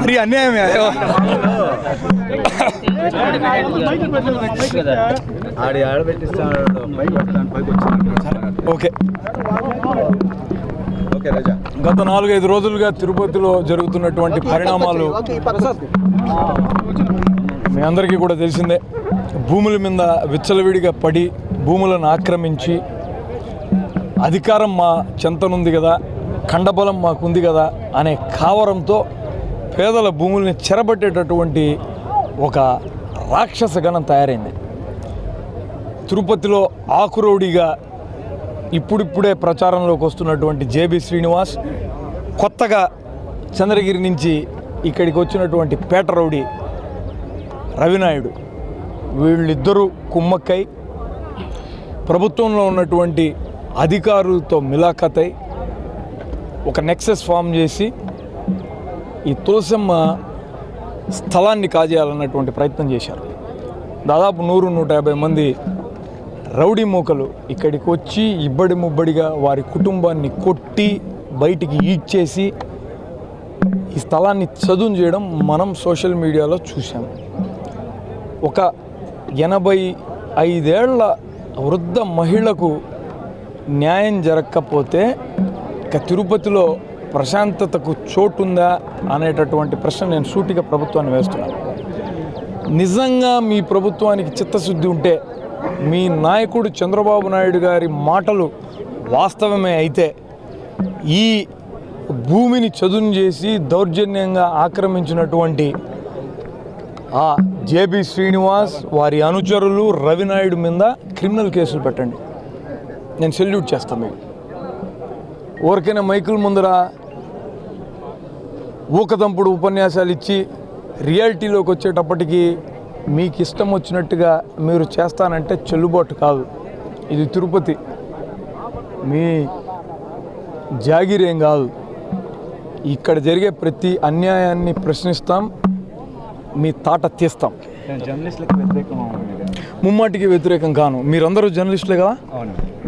మరి అన్యాయమే. ఓకే, గత 4-5 రోజులుగా తిరుపతిలో జరుగుతున్నటువంటి పరిణామాలు మీ అందరికీ కూడా తెలిసిందే. భూముల మీద విచ్చలవిడిగా పడి భూములను ఆక్రమించి అధికారం మా చెంతనుంది కదా, ఖండబలం మాకుంది కదా అనే కావరంతో పేదల భూముల్ని చెరబట్టేటటువంటి ఒక రాక్షస గణం తయారైంది. తిరుపతిలో ఆకురౌడిగా ఇప్పుడిప్పుడే ప్రచారంలోకి వస్తున్నటువంటి జేబీ శ్రీనివాస్, కొత్తగా చంద్రగిరి నుంచి ఇక్కడికి వచ్చినటువంటి పేట రౌడీ రవినాయుడు, వీళ్ళిద్దరూ కుమ్మక్కై ప్రభుత్వంలో ఉన్నటువంటి అధికారులతో మిలాఖతై ఒక నెక్సెస్ ఫామ్ చేసి ఈ తులసమ్మ స్థలాన్ని కాజేయాలన్నటువంటి ప్రయత్నం చేశారు. దాదాపు 100-150 మంది రౌడీ మూకలు ఇక్కడికి వచ్చి ఇబ్బడి ముబ్బడిగా వారి కుటుంబాన్ని కొట్టి బయటికి ఈడ్చేసి ఈ స్థలాన్ని చదును చేయడం మనం సోషల్ మీడియాలో చూసాం. ఒక 85 ఏళ్ల వృద్ధ మహిళకు న్యాయం జరగకపోతే ఇక తిరుపతిలో ప్రశాంతతకు చోటుందా అనేటటువంటి ప్రశ్న నేను సూటిగా ప్రభుత్వాన్ని వేస్తున్నాను. నిజంగా మీ ప్రభుత్వానికి చిత్తశుద్ధి ఉంటే, మీ నాయకుడు చంద్రబాబు నాయుడు గారి మాటలు వాస్తవమే అయితే, ఈ భూమిని చదును చేసి దౌర్జన్యంగా ఆక్రమించినటువంటి ఆ జేబీ శ్రీనివాస్, వారి అనుచరులు రవినాయుడు మీద క్రిమినల్ కేసులు పెట్టండి. నేను సెల్యూట్ చేస్తాను. మీకు ఊరికైనా మైకుల ముందర ఊకదంపుడు ఉపన్యాసాలు ఇచ్చి రియాలిటీలోకి వచ్చేటప్పటికి మీకు ఇష్టం వచ్చినట్టుగా మీరు చేస్తానంటే చెల్లుబాటు కాదు. ఇది తిరుపతి, మీ జాగిరేం కాదు. ఇక్కడ జరిగే ప్రతి అన్యాయాన్ని ప్రశ్నిస్తాం, మీ తాట తీస్తాం. ముమ్మాటికి వ్యతిరేకం కాను. మీరందరూ జర్నలిస్టులే కదా,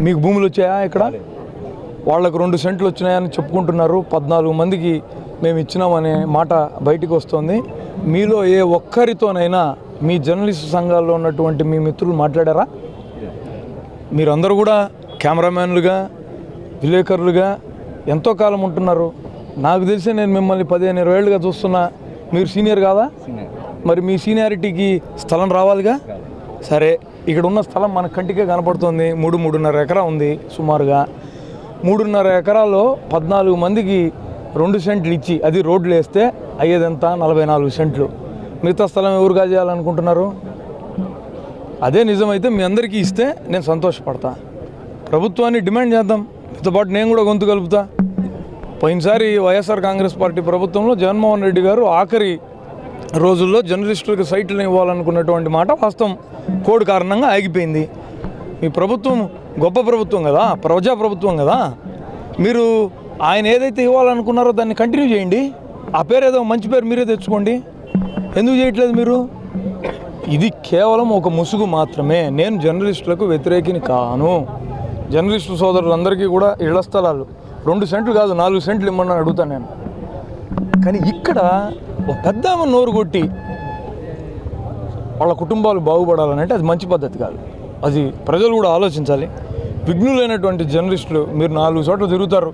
మీకు భూములు వచ్చాయా? ఇక్కడ వాళ్ళకు 2 సెంట్లు వచ్చినాయని చెప్పుకుంటున్నారు. 14 మందికి మేము ఇచ్చినామనే మాట బయటికి వస్తుంది. మీలో ఏ ఒక్కరితోనైనా మీ జర్నలిస్టు సంఘాల్లో ఉన్నటువంటి మీ మిత్రులు మాట్లాడారా? మీరందరూ కూడా కెమెరామ్యాన్లుగా, విలేకరులుగా ఎంతో కాలం ఉంటున్నారు. నాకు తెలిసి నేను మిమ్మల్ని 15-20 ఏళ్ళుగా చూస్తున్నా. మీరు సీనియర్ కాదా? మరి మీ సీనియారిటీకి స్థలం రావాలిగా. సరే, ఇక్కడ ఉన్న స్థలం మన కంటికే కనపడుతుంది. 3-3.5 ఎకరా ఉంది సుమారుగా. 3.5 ఎకరాల్లో 14 మందికి 2 సెంట్లు ఇచ్చి అది రోడ్లు వేస్తే అయ్యేదంతా 44 సెంట్లు. మిగతా స్థలం ఎవరుగా చేయాలనుకుంటున్నారు? అదే నిజమైతే మీ అందరికీ ఇస్తే నేను సంతోషపడతా. ప్రభుత్వాన్ని డిమాండ్ చేద్దాం. మీతో పాటు నేను కూడా గొంతు కలుపుతా. పోయినసారి వైఎస్ఆర్ కాంగ్రెస్ పార్టీ ప్రభుత్వంలో జగన్మోహన్ రెడ్డి గారు ఆఖరి రోజుల్లో జర్నలిస్టులకు సైట్లు ఇవ్వాలనుకున్నటువంటి మాట వాస్తవం. కోడ్ కారణంగా ఆగిపోయింది. మీ ప్రభుత్వం గొప్ప ప్రభుత్వం కదా, ప్రజాప్రభుత్వం కదా. మీరు ఆయన ఏదైతే ఇవ్వాలనుకున్నారో దాన్ని కంటిన్యూ చేయండి. ఆ పేరు ఏదో మంచి పేరు మీరే తెచ్చుకోండి. ఎందుకు చేయట్లేదు మీరు? ఇది కేవలం ఒక ముసుగు మాత్రమే. నేను జర్నలిస్టులకు వ్యతిరేకిని కాను. జర్నలిస్టు సోదరులందరికీ కూడా ఇళ్ల స్థలాలు 2 సెంట్లు కాదు 4 సెంట్లు ఇమ్మని అడుగుతాను నేను. కానీ ఇక్కడ ఒక పెద్ద నోరు కొట్టి వాళ్ళ కుటుంబాలు బాగుపడాలంటే అది మంచి పద్ధతి కాదు. అది ప్రజలు కూడా ఆలోచించాలి. విఘ్నులైనటువంటి జర్నలిస్టులు మీరు 4 చోట్ల తిరుగుతారు,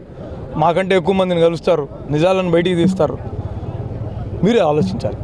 మాకంటే ఎక్కువ మందిని కలుస్తారు, నిజాలను బయటికి తీస్తారు. మీరే ఆలోచించాలి.